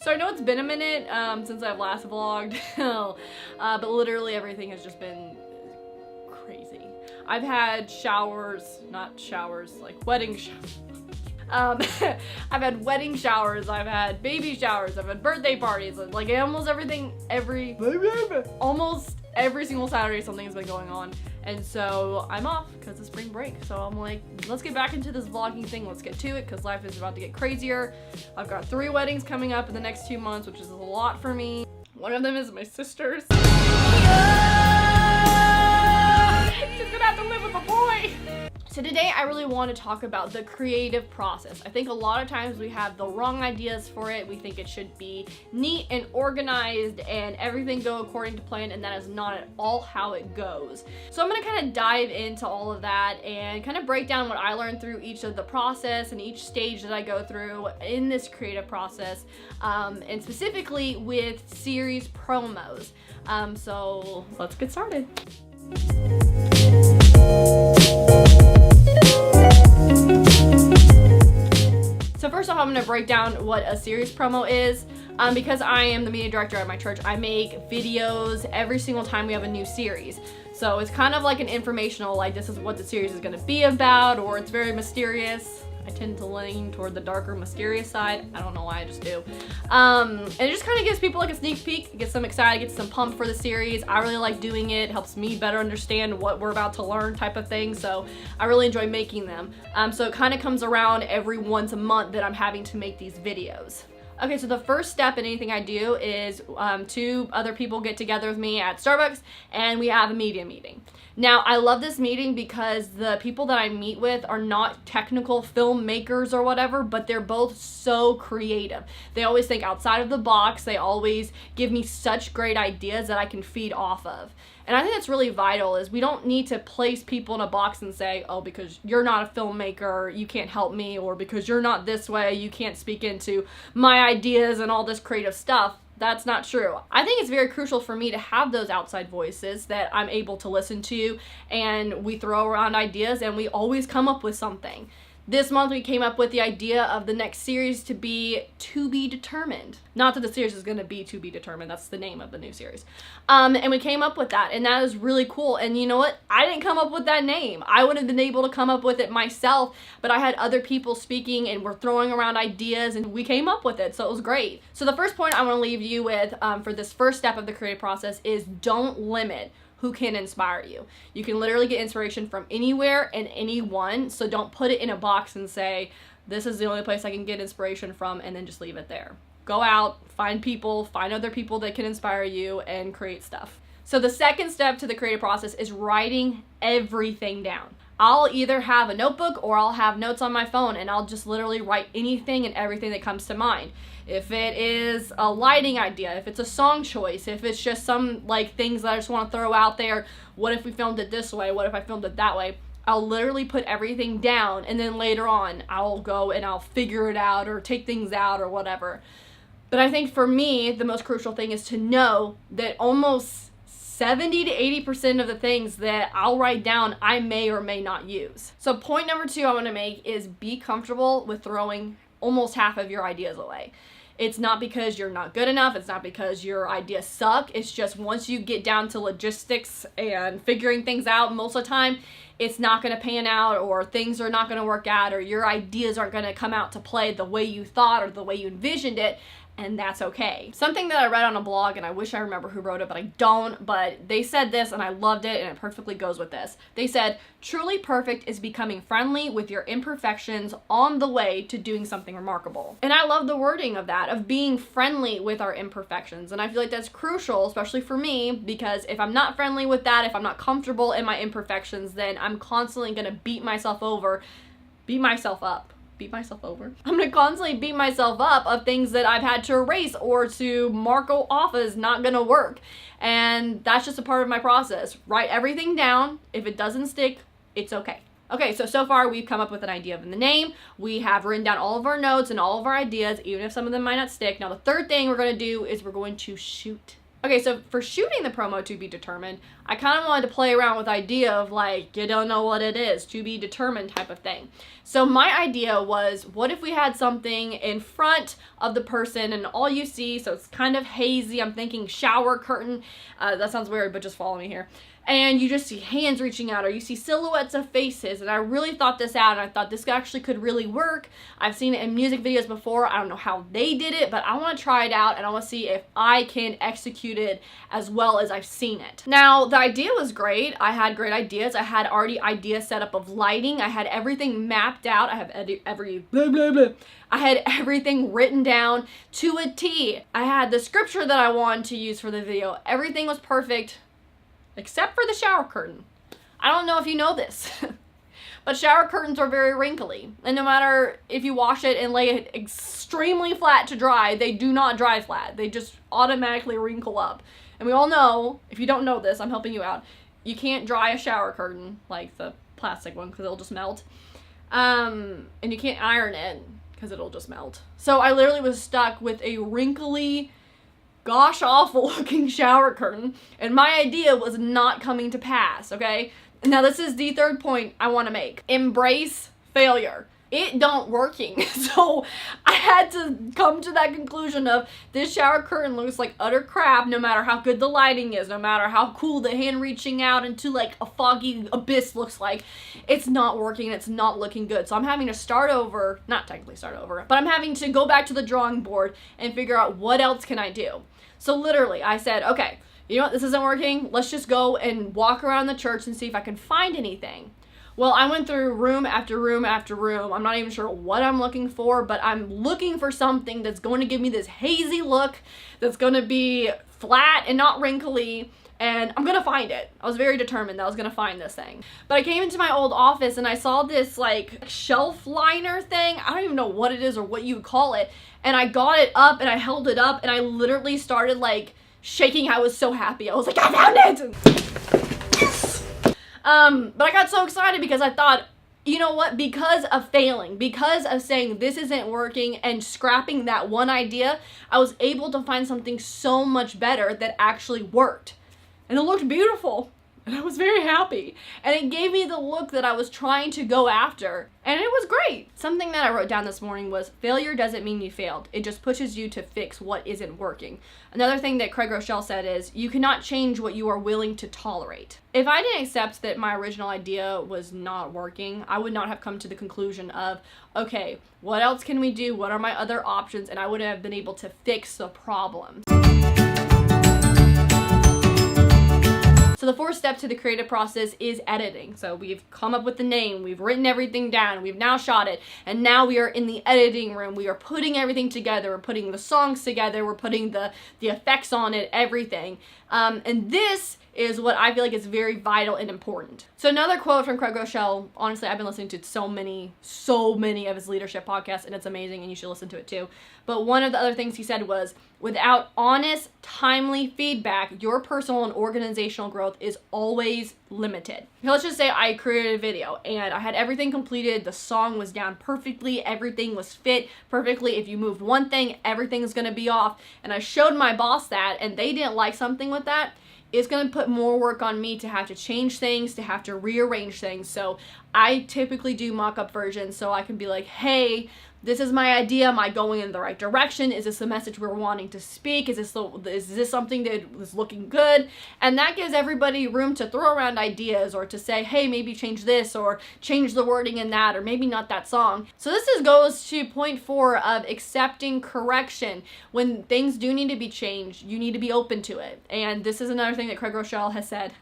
So I know it's been a minute since I've last vlogged, but literally everything has just been crazy. I've had showers, not showers, like wedding showers. I've had wedding showers, I've had baby showers, I've had birthday parties, like almost everything, almost every single Saturday something's been going on. And so I'm off because of spring break. So I'm like, let's get back into this vlogging thing. Let's get to it because life is about to get crazier. I've got 3 weddings coming up in the next 2 months, which is a lot for me. One of them is my sister's. She's gonna have to live with a boy. So today I really want to talk about the creative process. I think a lot of times we have the wrong ideas for it. We think it should be neat and organized and everything go according to plan, and that is not at all how it goes. So I'm going to kind of dive into all of that and kind of break down what I learned through each of the process and each stage that I go through in this creative process, and specifically with series promos. So let's get started. So first off, I'm going to break down what a series promo is. Because I am the media director at my church, I make videos every single time we have a new series. So it's kind of like an informational, like this is what the series is going to be about, or it's very mysterious. I tend to lean toward the darker, mysterious side. I don't know why, I just do. And it just kind of gives people like a sneak peek, gets them excited, gets them pumped for the series. I really like doing it. Helps me better understand what we're about to learn type of thing. So I really enjoy making them. So it kind of comes around every once a month that I'm having to make these videos. Okay, so the first step in anything I do is 2 other people get together with me at Starbucks and we have a media meeting. Now, I love this meeting because the people that I meet with are not technical filmmakers or whatever, but they're both so creative. They always think outside of the box. They always give me such great ideas that I can feed off of. And I think that's really vital, is we don't need to place people in a box and say, oh, because you're not a filmmaker, you can't help me, or because you're not this way, you can't speak into my ideas and all this creative stuff. That's not true. I think it's very crucial for me to have those outside voices that I'm able to listen to, and we throw around ideas and we always come up with something. This month we came up with the idea of the next series to be determined. Not that the series is going to be to be determined, that's the name of the new series. And we came up with that, and that is really cool. And you know what? I didn't come up with that name. I would have been able to come up with it myself, but I had other people speaking and we're throwing around ideas and we came up with it, so it was great. So the first point I want to leave you with for this first step of the creative process is don't limit who can inspire you. You can literally get inspiration from anywhere and anyone, so don't put it in a box and say, this is the only place I can get inspiration from, and then just leave it there. Go out, find people, find other people that can inspire you, and create stuff. So the second step to the creative process is writing everything down. I'll either have a notebook or I'll have notes on my phone, and I'll just literally write anything and everything that comes to mind. If it is a lighting idea, if it's a song choice, if it's just some like things that I just want to throw out there, what if we filmed it this way, what if I filmed it that way, I'll literally put everything down, and then later on I'll go and I'll figure it out or take things out or whatever. But I think for me, the most crucial thing is to know that almost 70 to 80% of the things that I'll write down, I may or may not use. So point number 2 I want to make is be comfortable with throwing almost half of your ideas away. It's not because you're not good enough. It's not because your ideas suck. It's just once you get down to logistics and figuring things out, most of the time, it's not going to pan out, or things are not going to work out, or your ideas aren't going to come out to play the way you thought or the way you envisioned it. And that's okay. Something that I read on a blog, and I wish I remember who wrote it, but I don't, but they said this and I loved it, and it perfectly goes with this. They said, truly perfect is becoming friendly with your imperfections on the way to doing something remarkable. And I love the wording of that, of being friendly with our imperfections. And I feel like that's crucial, especially for me, because if I'm not friendly with that, if I'm not comfortable in my imperfections, then I'm constantly gonna beat myself over, beat myself up. I'm gonna constantly beat myself up of things that I've had to erase or to mark off as not gonna work. And that's just a part of my process. Write everything down. If it doesn't stick, it's okay. Okay, so far we've come up with an idea of the name. We have written down all of our notes and all of our ideas, even if some of them might not stick. Now the third thing we're gonna do is we're going to shoot. Okay, so for shooting the promo to be determined, I kind of wanted to play around with the idea of like, you don't know what it is, to be determined type of thing. So my idea was, what if we had something in front of the person and all you see, so it's kind of hazy, I'm thinking shower curtain, that sounds weird, but just follow me here. And you just see hands reaching out, or you see silhouettes of faces, and I really thought this out, and I thought this actually could really work. I've seen it in music videos before. I don't know how they did it, but I want to try it out, and I want to see if I can execute it as well as I've seen it. Now, the idea was great. I had great ideas. I had already ideas set up of lighting. I had everything mapped out. I have I had everything written down to a T. I had the scripture that I wanted to use for the video. Everything was perfect, except for the shower curtain. I don't know if you know this, but shower curtains are very wrinkly. And no matter if you wash it and lay it extremely flat to dry, they do not dry flat. They just automatically wrinkle up. And we all know, if you don't know this, I'm helping you out, you can't dry a shower curtain, like the plastic one, because it'll just melt. And you can't iron it, because it'll just melt. So I literally was stuck with a wrinkly, gosh awful looking shower curtain, and my idea was not coming to pass, okay? Now this is the third point I want to make. Embrace failure. It don't working. So I had to come to that conclusion of this shower curtain looks like utter crap no matter how good the lighting is, no matter how cool the hand reaching out into like a foggy abyss looks like. It's not working, it's not looking good. So I'm having to start over, not technically start over, but I'm having to go back to the drawing board and figure out what else can I do. So literally, I said, okay, you know what, this isn't working. Let's just go and walk around the church and see if I can find anything. Well, I went through room after room after room. I'm not even sure what I'm looking for, but I'm looking for something that's going to give me this hazy look, that's going to be flat and not wrinkly, and I'm going to find it. I was very determined that I was going to find this thing. But I came into my old office and I saw this like shelf liner thing. I don't even know what it is or what you would call it. And I got it up and I held it up and I literally started like shaking. I was so happy. I was like, I found it! Yes! But I got so excited because I thought, you know what, because of failing, because of saying this isn't working and scrapping that one idea, I was able to find something so much better that actually worked. And it looked beautiful. And I was very happy. And it gave me the look that I was trying to go after. And it was great. Something that I wrote down this morning was, failure doesn't mean you failed. It just pushes you to fix what isn't working. Another thing that Groeschel said is, you cannot change what you are willing to tolerate. If I didn't accept that my original idea was not working, I would not have come to the conclusion of, okay, what else can we do? What are my other options? And I would have been able to fix the problem. So the fourth step to the creative process is editing. So we've come up with the name, we've written everything down, we've now shot it, and now we are in the editing room. We are putting everything together, we're putting the songs together, we're putting the effects on it, everything. And this is what I feel like is very vital and important. So another quote from Groeschel, honestly, I've been listening to so many of his leadership podcasts, and it's amazing, and you should listen to it too. But one of the other things he said was, without honest, timely feedback, your personal and organizational growth is always limited. Now, let's just say I created a video and I had everything completed, the song was down perfectly, everything was fit perfectly. If you moved one thing, everything's gonna be off. And I showed my boss that, and they didn't like something with that. It's going to put more work on me to have to change things, to have to rearrange things. So I typically do mock-up versions so I can be like, hey, this is my idea. Am I going in the right direction? Is this the message we're wanting to speak? Is this something that is looking good? And that gives everybody room to throw around ideas or to say, hey, maybe change this or change the wording in that or maybe not that song. So this goes to point 4 of accepting correction. When things do need to be changed, you need to be open to it. And this is another thing that Groeschel has said,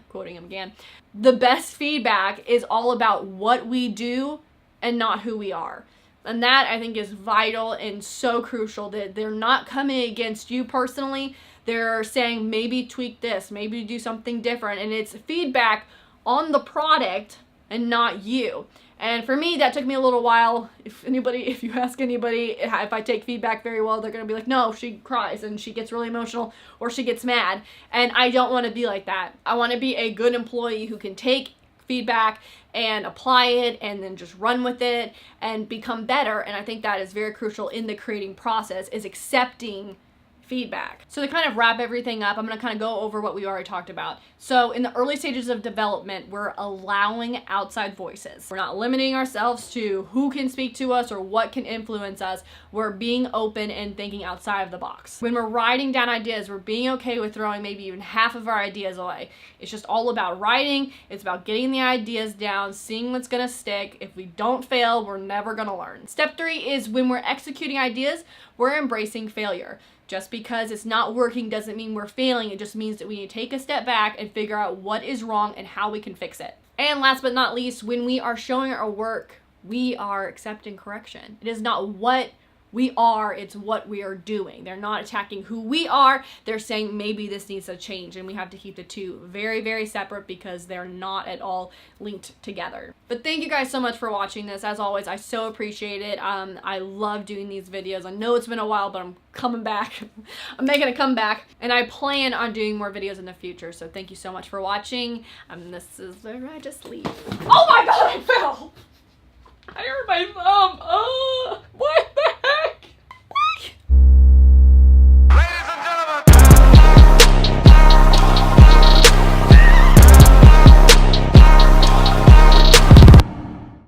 quoting him again, the best feedback is all about what we do and not who we are. And that, I think, is vital and so crucial, that they're not coming against you personally. They're saying, maybe tweak this, maybe do something different. And it's feedback on the product and not you. And for me, that took me a little while. If you ask anybody if I take feedback very well, they're going to be like, no, she cries and she gets really emotional or she gets mad. And I don't want to be like that. I want to be a good employee who can take feedback and apply it and then just run with it and become better. And I think that is very crucial in the creating process, is accepting feedback. So to kind of wrap everything up, I'm going to kind of go over what we already talked about. So in the early stages of development, we're allowing outside voices. We're not limiting ourselves to who can speak to us or what can influence us. We're being open and thinking outside of the box. When we're writing down ideas, we're being okay with throwing maybe even half of our ideas away. It's just all about writing. It's about getting the ideas down, seeing what's going to stick. If we don't fail, we're never going to learn. Step 3 is when we're executing ideas, we're embracing failure. Just because it's not working doesn't mean we're failing. It just means that we need to take a step back and figure out what is wrong and how we can fix it. And last but not least, when we are showing our work, we are accepting correction. It is not what we are, it's what we are doing. They're not attacking who we are. They're saying maybe this needs to change, and we have to keep the two very, very separate because they're not at all linked together. But thank you guys so much for watching this. As always, I so appreciate it. I love doing these videos. I know it's been a while, but I'm coming back. I'm making a comeback, and I plan on doing more videos in the future. So thank you so much for watching. This is where I just leave. Oh my God, I fell! I hurt my thumb. Oh, what?